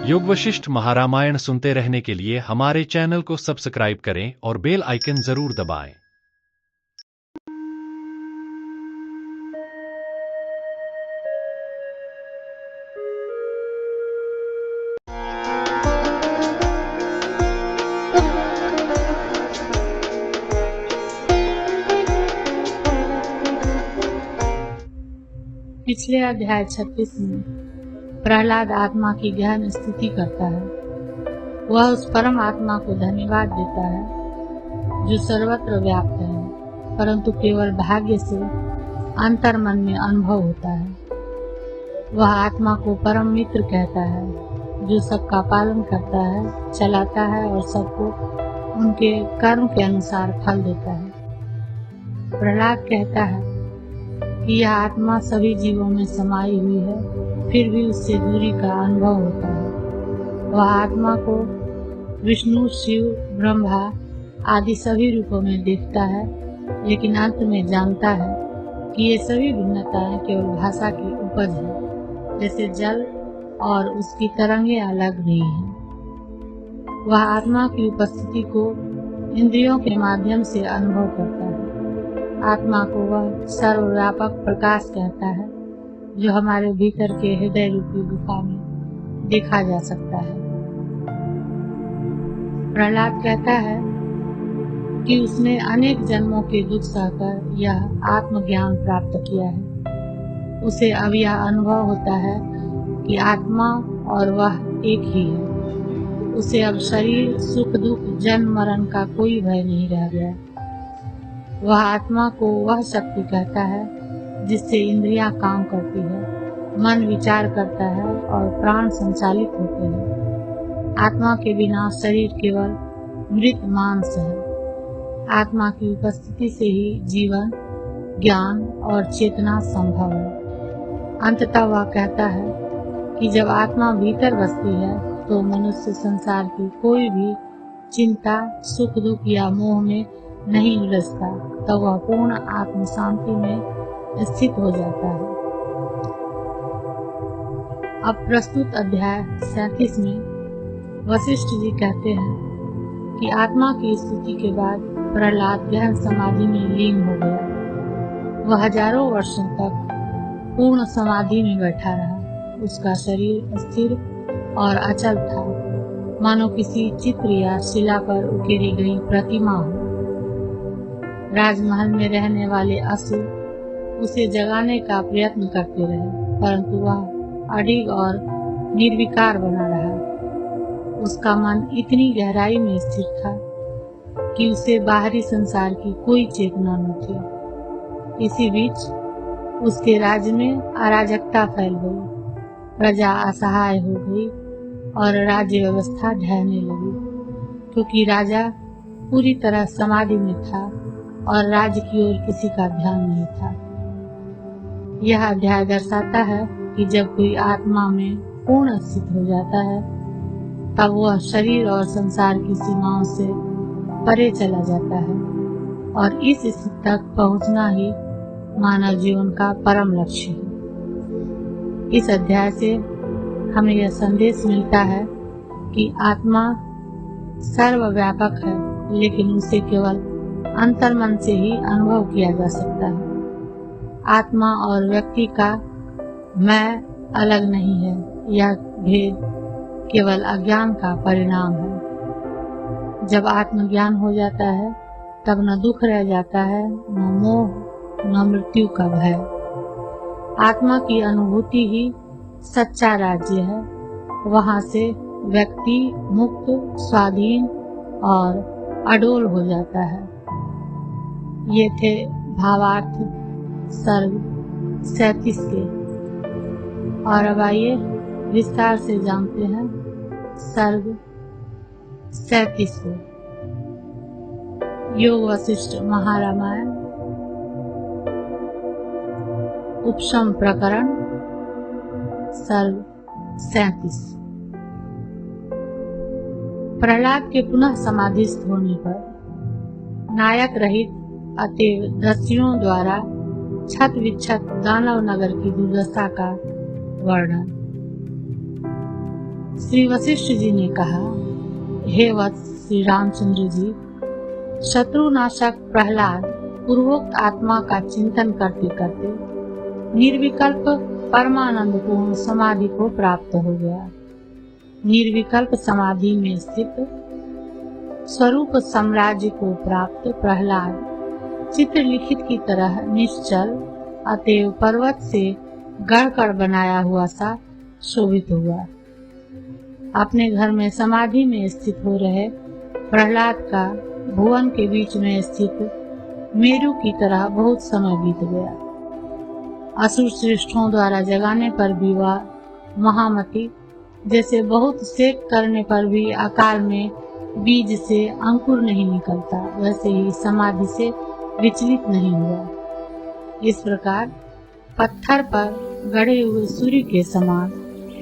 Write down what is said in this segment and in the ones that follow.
योग वशिष्ठ महारामायण सुनते रहने के लिए हमारे चैनल को सब्सक्राइब करें और बेल आइकन जरूर दबाएं। पिछले अध्याय 36 में प्रहलाद आत्मा की गहन स्तुति करता है। वह उस परम आत्मा को धन्यवाद देता है जो सर्वत्र व्याप्त है, परंतु केवल भाग्य से अंतर्मन में अनुभव होता है। वह आत्मा को परम मित्र कहता है जो सबका पालन करता है, चलाता है और सबको उनके कर्म के अनुसार फल देता है। प्रहलाद कहता है कि यह आत्मा सभी जीवों में समाई हुई है, फिर भी उससे दूरी का अनुभव होता है। वह आत्मा को विष्णु, शिव, ब्रह्मा आदि सभी रूपों में देखता है, लेकिन अंत में जानता है कि ये सभी भिन्नताएं केवल भाषा की उपज है, जैसे जल और उसकी तरंगें अलग नहीं हैं। वह आत्मा की उपस्थिति को इंद्रियों के माध्यम से अनुभव करता है। आत्मा को वह सर्वव्यापक प्रकाश कहता है जो हमारे भीतर के हृदय रूपी गुफा में देखा जा सकता है। प्रहलाद कहता है कि उसने अनेक जन्मों के दुख सहकर यह आत्मज्ञान प्राप्त किया है। उसे अब यह अनुभव होता है कि आत्मा और वह एक ही है। उसे अब शरीर, सुख दुख, जन्म मरण का कोई भय नहीं रह गया। वह आत्मा को वह शक्ति कहता है जिससे इंद्रियां काम करती है, मन विचार करता है और प्राण संचालित होते हैं। आत्मा के बिना शरीर केवल मृत मांस है। आत्मा की उपस्थिति से ही जीवन, ज्ञान और चेतना संभव है। अंततः वह कहता है कि जब आत्मा भीतर बसती है तो मनुष्य संसार की कोई भी चिंता, सुख दुख या मोह में नहीं उलझता, तब वह पूर्ण आत्म शांति में स्थित हो जाता है। अब प्रस्तुत अध्याय 37 में वशिष्ठ जी कहते हैं कि आत्मा की स्तुति के बाद प्रहलाद गहन समाधि में लीन हो गया। वह हजारों वर्षों तक पूर्ण समाधि में बैठा रहा। उसका शरीर स्थिर और अचल था, मानो किसी चित्र या शिला पर उकेरी गई प्रतिमा हो। राजमहल में रहने वाले असुर उसे जगाने का प्रयत्न करते रहे, परंतु वह अडिग और निर्विकार बना रहा। उसका मन इतनी गहराई में स्थिर था कि उसे बाहरी संसार की कोई चेतना न थी। इसी बीच उसके राज्य में अराजकता फैल गई, प्रजा असहाय हो गई और राज्य व्यवस्था ढहने लगी, क्योंकि राजा पूरी तरह समाधि में था और राज्य की ओर किसी का ध्यान नहीं था। यह अध्याय दर्शाता है कि जब कोई आत्मा में पूर्ण स्थित हो जाता है, तब वह शरीर और संसार की सीमाओं से परे चला जाता है, और इस स्थिति तक पहुंचना ही मानव जीवन का परम लक्ष्य है। इस अध्याय से हमें यह संदेश मिलता है कि आत्मा सर्वव्यापक है, लेकिन उसे केवल अंतर्मन से ही अनुभव किया जा सकता है। आत्मा और व्यक्ति का मैं अलग नहीं है। यह भेद केवल अज्ञान का परिणाम है। जब आत्मज्ञान हो जाता है, तब न दुख रह जाता है, न मोह, न मृत्यु का भय। आत्मा की अनुभूति ही सच्चा राज्य है। वहाँ से व्यक्ति मुक्त, स्वाधीन और अडोल हो जाता है। ये थे भावार्थ सर्ग 37 के, और अब आइए विस्तार से जानते हैं सर्ग 37 को। योग वशिष्ठ महारामायण उपशम प्रकरण सर्ग 37। प्रहलाद के पुनः समाधिस्थ होने पर नायक रहित अतएव दस्युओं द्वारा छत विच्छत दानव नगर की दुर्दशा का वर्णन। श्री वशिष्ठ जी ने कहा, हे वत्स श्री रामचंद्र जी, शत्रुनाशक प्रहलाद पूर्वोक्त आत्मा का चिंतन करते करते निर्विकल्प परमानंद पूर्ण समाधि को प्राप्त हो गया। निर्विकल्प समाधि में स्थित स्वरूप साम्राज्य को प्राप्त प्रहलाद चित्रलिखित की तरह निश्चल अतएव पर्वत से गढ़कर बनाया हुआ सा शोभित हुआ। अपने घर में समाधि में स्थित हो रहे प्रहलाद का भुवन के बीच में स्थित मेरु की तरह बहुत समय बीत गया। असुर श्रेष्ठों द्वारा जगाने पर भी वह महामति, जैसे बहुत सेक करने पर भी अकाल में बीज से अंकुर नहीं निकलता, वैसे ही समाधि से विचलित नहीं हुआ। इस प्रकार पत्थर पर गड़े हुए सूर्य के समान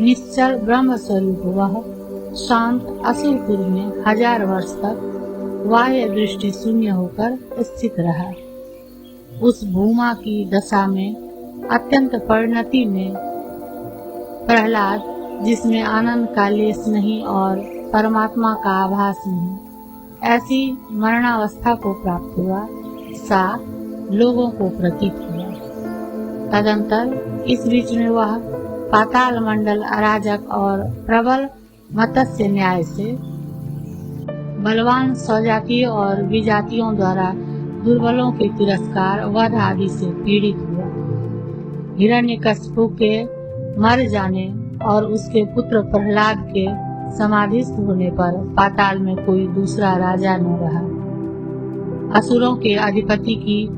निश्चल ब्रह्म स्वरूप वह शांत असुरपुर में 1000 वर्ष तक बाह्य दृष्टि शून्य होकर स्थित रहा। उस भूमा की दशा में अत्यंत परिणति में प्रहलाद, जिसमें आनंद का लेस नहीं और परमात्मा का आभास नहीं, ऐसी मरणावस्था को प्राप्त हुआ सा लोगों को प्रतीत हुआ। तदंतर इस बीच में वह पाताल मंडल अराजक और प्रबल मत्स्य न्याय से बलवान स्वजातीय और विजातियों द्वारा दुर्बलों के तिरस्कार वध आदि से पीड़ित हुआ। हिरण्यकशिपु के मर जाने और उसके पुत्र प्रहलाद के समाधिस्थ होने पर पाताल में कोई दूसरा राजा न रहा। असुरों के अधिपति की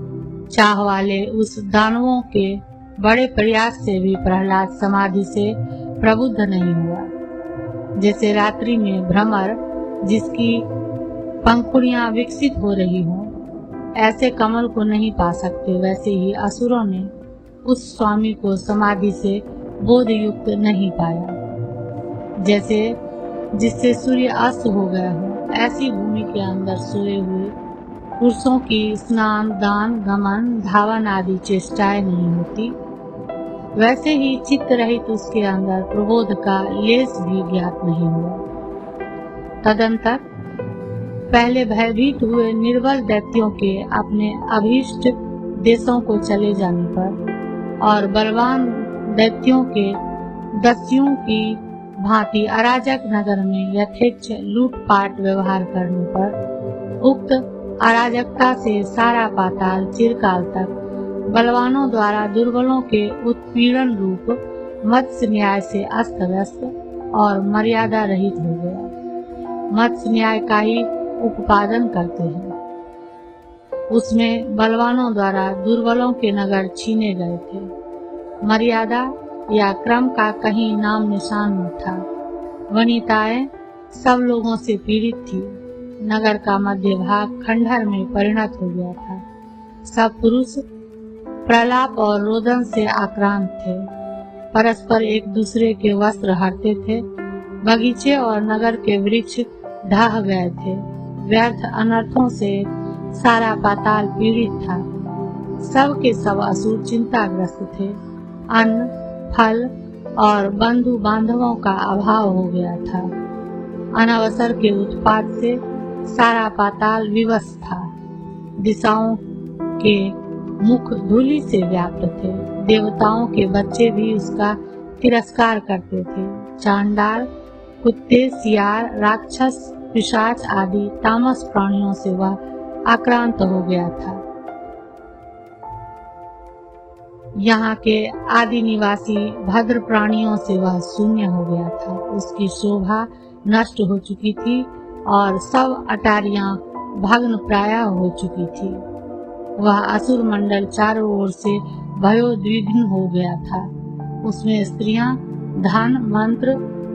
चाह वाले उस दानवों के बड़े प्रयास से भी प्रहलाद समाधि से प्रबुद्ध नहीं हुआ। जैसे रात्रि में भ्रमर जिसकी पंखुड़ियां विकसित हो रही हों, ऐसे कमल को नहीं पा सकते, वैसे ही असुरों ने उस स्वामी को समाधि से बोध युक्त नहीं पाया। जैसे जिससे सूर्य अस्त हो गया हो, ऐसी भूमि के अंदर सोए हुए पुरुषों की स्नान, दान, गमन, धावन आदि चेष्टाएं नहीं होती, वैसे ही चित्त रहित उसके अंदर प्रबोध का लेस भी ज्ञात नहीं हुआ। तदंतर पहले भयभीत हुए निर्बल दैत्यों के अपने अभीष्ट देशों को चले जाने पर और बलवान दैत्यों के दस्युओं की भांति अराजक नगर में यथेच्छ लूटपाट व्यवहार करने पर उक्त अराजकता से सारा पाताल चिरकाल तक बलवानों द्वारा दुर्बलों के उत्पीड़न रूप मत्स्य न्याय से अस्त व्यस्त और मर्यादा रहित हो गया। मत्स्य न्याय का ही उत्पादन करते हैं। उसमें बलवानों द्वारा दुर्बलों के नगर छीने गए थे। मर्यादा या क्रम का कहीं नाम निशान न था। वनिताएं सब लोगों से पीड़ित थी। नगर का मध्य भाग खंडहर में परिणत हो गया था। सब पुरुष प्रलाप और रोदन से आक्रांत थे। परस्पर एक दूसरे के वस्त्र हरते थे। बगीचे और नगर के वृक्ष ढह गए थे। व्यर्थ अनर्थों से सारा पाताल पीड़ित था। सब के सब असुर चिंताग्रस्त थे। अन्न, फल और बंधु बांधवों का अभाव हो गया था। अनवसर के उत्पात से सारा पाताल विवश था। दिशाओं के मुख धूलि से व्याप्त थे। देवताओं के बच्चे भी उसका तिरस्कार करते थे। चांडाल, कुत्ते, सियार, राक्षस, पिशाच आदि तामस प्राणियों से वह आक्रांत हो गया था। यहाँ के आदि निवासी भद्र प्राणियों से वह शून्य हो गया था। उसकी शोभा नष्ट हो चुकी थी और सब अटारियां भग्न प्राय हो चुकी थी। वह असुर मंडल चारों ओर से भयोद्विग्न हो गया था। उसमें स्त्रियां धन, मंत्र,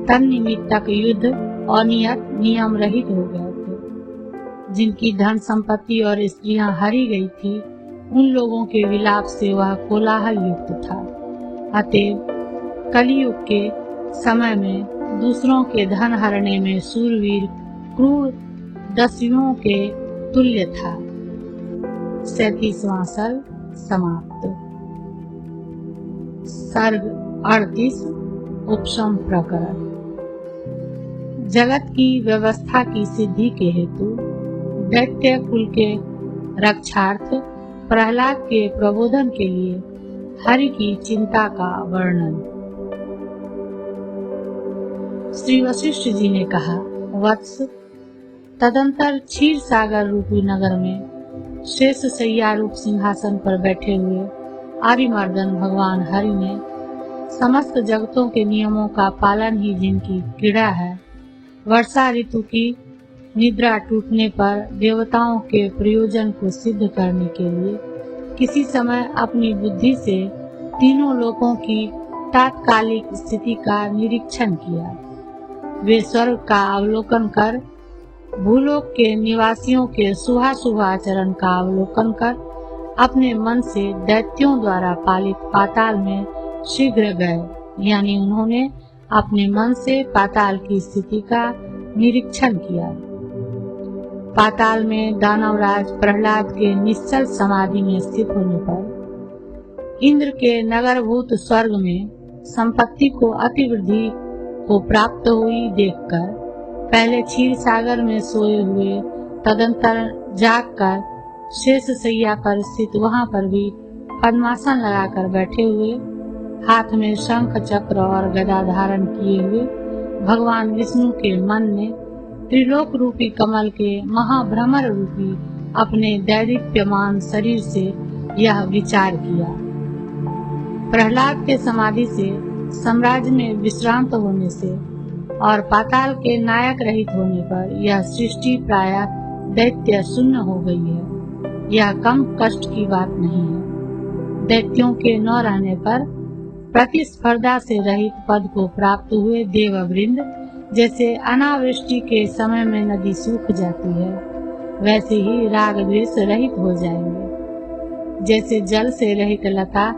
तन्निमित्तक युद्ध और नियम रहित हो गए थे। जिनकी धन संपत्ति और स्त्रियां हरी गई थी, उन लोगों के विलाप से वह कोलाहल युक्त था। अतएव कलियुग के समय में दूसरों के धन हरने में शूरवीर क्रूर दस्युओं के तुल्य था। 37वां सर्ग समाप्त। सर्ग 38 उपशम प्रकरण। जगत की व्यवस्था की सिद्धि के हेतु दैत्य कुल के रक्षार्थ प्रहलाद के प्रबोधन के लिए हरि की चिंता का वर्णन। श्री वशिष्ठ जी ने कहा, वत्स, तदंतर क्षीर सागर रूपी नगर में शेष सैया रूप सिंहासन पर बैठे हुए आदिमर्दन भगवान हरि ने समस्त जगतों के नियमों का पालन ही जिनकी क्रीड़ा है, वर्षा ऋतु की निद्रा टूटने पर देवताओं के प्रयोजन को सिद्ध करने के लिए किसी समय अपनी बुद्धि से तीनों लोकों की तात्कालिक स्थिति का निरीक्षण किया। वे स्वर्ग का अवलोकन कर, भूलोक के निवासियों के शुभाशुभ आचरण का अवलोकन कर अपने मन से दैत्यों द्वारा पालित पाताल में शीघ्र गए, यानी उन्होंने अपने मन से पाताल की स्थिति का निरीक्षण किया। पाताल में दानवराज प्रहलाद के निश्चल समाधि में स्थित होने पर इंद्र के नगरभूत स्वर्ग में संपत्ति को अतिवृद्धि को प्राप्त हुई देखकर पहले क्षीर सागर में सोए हुए तदंतर जागकर शेष सैया पर स्थित वहां पर भी पद्मासन लगाकर बैठे हुए, हाथ में शंख चक्र और गदा धारण किए हुए भगवान विष्णु के मन ने त्रिलोक रूपी कमल के महाभ्रमर रूपी अपने दैदीप्यमान शरीर से यह विचार किया। प्रहलाद के समाधि से, साम्राज्य में विश्रांत होने से और पाताल के नायक रहित होने पर यह सृष्टि प्रायः दैत्य शून्य हो गई है। यह कम कष्ट की बात नहीं है। दैत्यों के न रहने पर प्रतिस्पर्धा से रहित पद को प्राप्त हुए देववृंद जैसे अनावृष्टि के समय में नदी सूख जाती है, वैसे ही राग द्वेष रहित हो जाएंगे। जैसे जल से रहित लता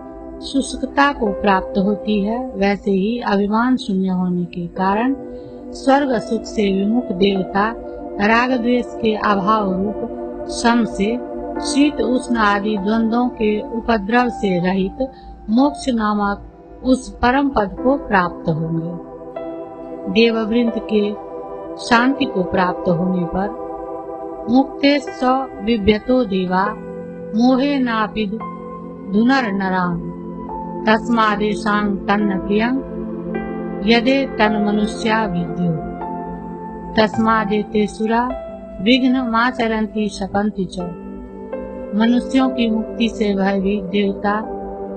शुष्कता को प्राप्त होती है, वैसे ही अभिमान शून्य होने के कारण स्वर्ग सुख से विमुख देवता राग द्वेष के अभाव रूप सम से, शीत उष्ण आदि द्वंद्वों के उपद्रव से रहित मोक्ष नामक उस परम पद को प्राप्त होंगे। देववृंद के शांति को प्राप्त होने पर मुक्तेश्च विभ्यतो देवा मोहे नापिद धुनर नराम तस्मादेशां तन्न प्रियं यदे तन मनुष्या विद्यो तस्मादेते सुरा विघ्न माचरन्ति शपन्ति च। मनुष्यों की मुक्ति से भयभीत देवता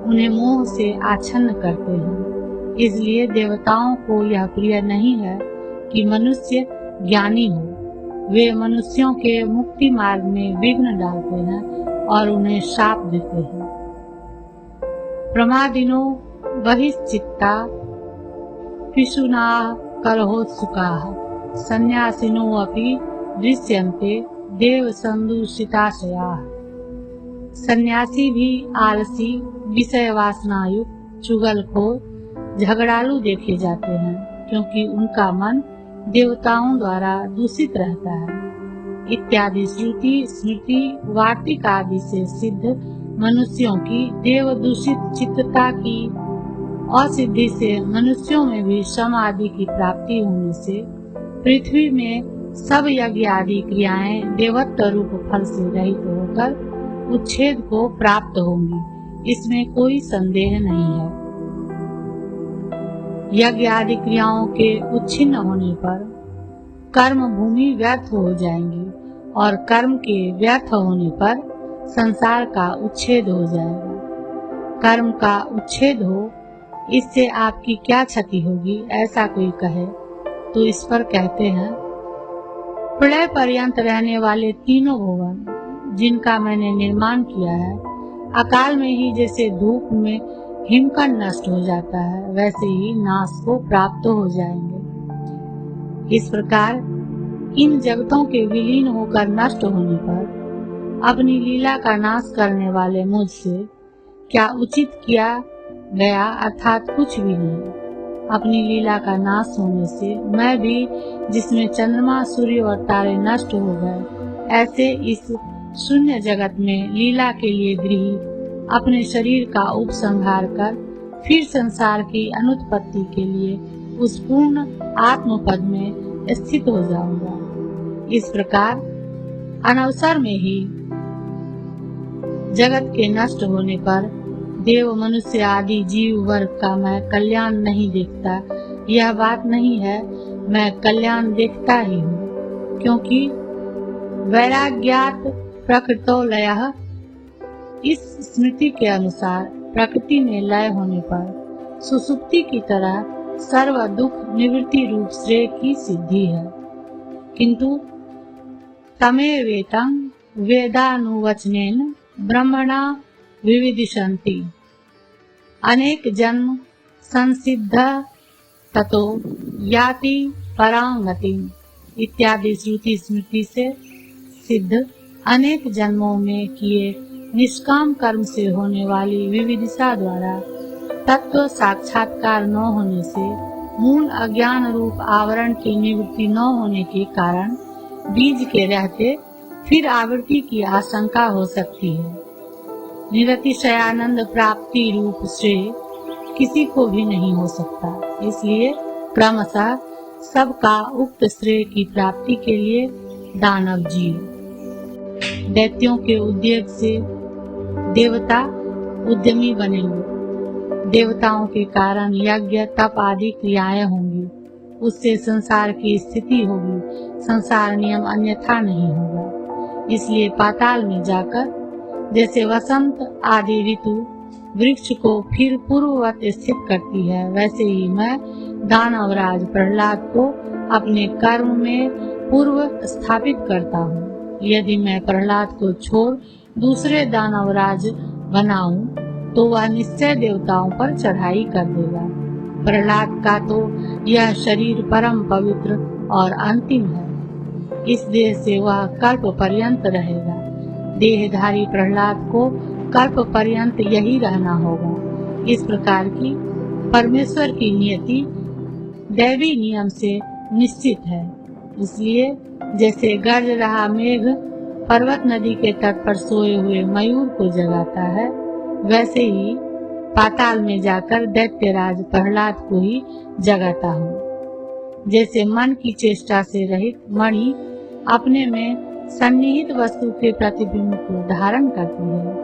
उन्हें मोह से आच्छन्न करते हैं, इसलिए देवताओं को यह प्रिय नहीं है कि मनुष्य ज्ञानी हो। वे मनुष्यों के मुक्ति मार्ग में विघ्न डालते हैं और उन्हें शाप देते हैं। प्रमादिनो बहिश्चित्ता पिशुना कलहोत्सुकाः सन्यासिनो अपि दृश्यन्ते देव संदूषिताशयाः। सन्यासी भी आलसी, विषय वासनायुक्त, चुगलखोर, झगड़ालू देखे जाते हैं, क्योंकि उनका मन देवताओं द्वारा दूषित रहता है। इत्यादि श्रुति स्मृति वार्तिक आदि से सिद्ध मनुष्यों की देव दूषित चित्तता की असिद्धि से मनुष्यों में भी शम आदि की प्राप्ति होने से पृथ्वी में सब यज्ञ आदि क्रियाएं देवत्व रूप फल से रहित होकर उच्छेद को प्राप्त होंगी, इसमें कोई संदेह नहीं है। यज्ञ आदि क्रियाओं के उच्छिन्न होने पर कर्म भूमि व्यर्थ हो जाएंगी और कर्म के व्यर्थ होने पर संसार का उच्छेद हो जाएगा। कर्म का उच्छेद हो, इससे आपकी क्या क्षति होगी, ऐसा कोई कहे तो इस पर कहते हैं, प्रलय पर्यंत रहने वाले तीनों भुवन जिनका मैंने निर्माण किया है, अकाल में ही जैसे धूप में हिमकण नष्ट हो जाता है, वैसे ही नाश को प्राप्त हो जाएंगे। इस प्रकार इन जगतों के विलीन होकर नष्ट होने पर अपनी लीला का नाश करने वाले मुझसे क्या उचित किया गया, अर्थात कुछ भी नहीं। अपनी लीला का नाश होने से मैं भी, जिसमें चंद्रमा सूर्य और तारे नष्ट हो गए, ऐसे इस शून्य जगत में लीला के लिए गृहीत अपने शरीर का उपसंहार कर फिर संसार की अनुत्पत्ति के लिए उस पूर्ण आत्मपद में स्थित हो जाऊंगा। इस प्रकार अनवसर में ही जगत के नष्ट होने पर देव मनुष्य आदि जीव वर्ग का मैं कल्याण नहीं देखता, यह बात नहीं है। मैं कल्याण देखता ही हूँ, क्योंकि वैराग्यात प्रकृतो लयः, इस स्मृति के अनुसार प्रकृति में लय होने पर सुसुप्ति की तरह सर्व दुख निवृत्ति रूप श्रेय की सिद्धि है। किंतु तमेवेतं वेदानुवचनेन ब्रह्मणा विविदिशन्ति, अनेक जन्म संसिद्ध ततो याति परां गतिम् इत्यादि श्रुति स्मृति से सिद्ध अनेक जन्मों में किए निष्काम कर्म से होने वाली विविदिशा द्वारा तत्व साक्षात्कार न होने से मूल अज्ञान रूप आवरण की निवृत्ति न होने के कारण बीज के रहते फिर आवृत्ति की आशंका हो सकती है। निरतिशयानंद प्राप्ति रूप श्रेय किसी को भी नहीं हो सकता। इसलिए क्रमशः सबका उक्त श्रेय की प्राप्ति के लिए दानव जीव दैत्यों के उद्योग से देवता उद्यमी बनेंगे। देवताओं के कारण यज्ञ तप आदि क्रियाएं होंगी, उससे संसार की स्थिति होगी, संसार नियम अन्यथा नहीं होगा। इसलिए पाताल में जाकर जैसे वसंत आदि ऋतु वृक्ष को फिर पूर्ववत स्थित करती है, वैसे ही मैं दानवराज प्रहलाद को अपने कर्म में पूर्व स्थापित करता हूँ। यदि मैं प्रहलाद को छोड़ दूसरे दानवराज बनाऊं तो वह निश्चय देवताओं पर चढ़ाई कर देगा। प्रहलाद का तो यह शरीर परम पवित्र और अंतिम है, इस देह से वह कल्प पर्यंत रहेगा। देहधारी प्रहलाद को कल्प पर्यंत यही रहना होगा। इस प्रकार की परमेश्वर की नियति दैवी नियम से निश्चित है। इसलिए जैसे गरज रहा मेघ पर्वत नदी के तट पर सोए हुए मयूर को जगाता है, वैसे ही पाताल में जाकर दैत्यराज प्रहलाद को ही जगाता हूँ। जैसे मन की चेष्टा से रहित मणि अपने में सन्निहित वस्तु के प्रतिबिंब को धारण करती है,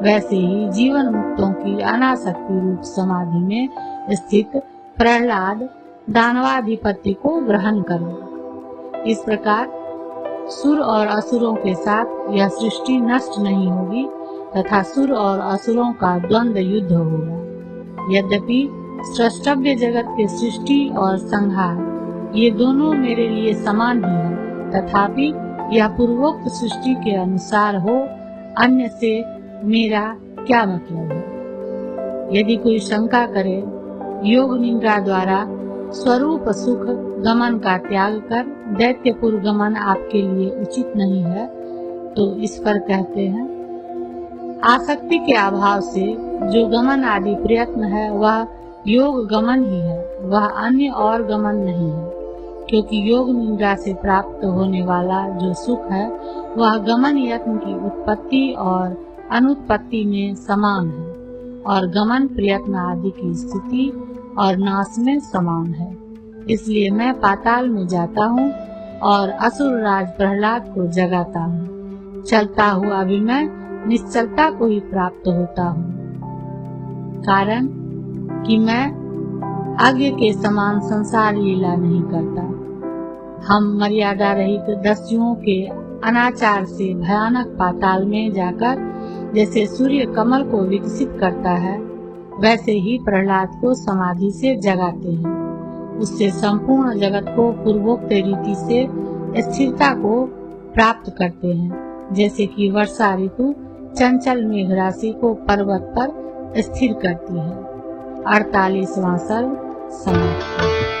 वैसे ही जीवन मुक्तों की अनासक्ति रूप समाधि में स्थित प्रहलाद दानवाधिपत्य को ग्रहण करो। इस प्रकार सुर और असुरों के साथ यह सृष्टि नष्ट नहीं होगी तथा सुर और असुरों का द्वंद्व युद्ध होगा। यद्यपि स्रष्टव्य जगत के सृष्टि और संहार ये दोनों मेरे लिए समान ही है, तथापि यह पूर्वोक्त सृष्टि के अनुसार हो, अन्य से मेरा क्या मतलब है। यदि कोई शंका करे योग निद्रा द्वारा स्वरूप सुख गमन का त्याग कर दैत्यपुर गमन आपके लिए उचित नहीं है, तो इस पर कहते हैं आसक्ति के अभाव से जो गमन आदि प्रयत्न है वह योग गमन ही है, वह अन्य और गमन नहीं है। क्योंकि योग निद्रा से प्राप्त होने वाला जो सुख है वह गमन यत्न की उत्पत्ति और अनुत्पत्ति में समान है और गमन प्रयत्न आदि की स्थिति और नाश में समान है। इसलिए मैं पाताल में जाता हूँ और असुर राज प्रहलाद को जगाता हूँ। चलता हुआ भी मैं निश्चलता को ही प्राप्त होता हूँ, कारण कि मैं आगे के समान संसार लीला नहीं करता। हम मर्यादा रहित दस्युओं के अनाचार से भयानक पाताल में जाकर जैसे सूर्य कमल को विकसित करता है, वैसे ही प्रहलाद को समाधि से जगाते हैं। उससे संपूर्ण जगत को पूर्वोक्त रीति से स्थिरता को प्राप्त करते हैं, जैसे कि वर्षा ऋतु चंचल मेघ राशि को पर्वत पर स्थिर करती है। 48वां सर्ग समाप्त।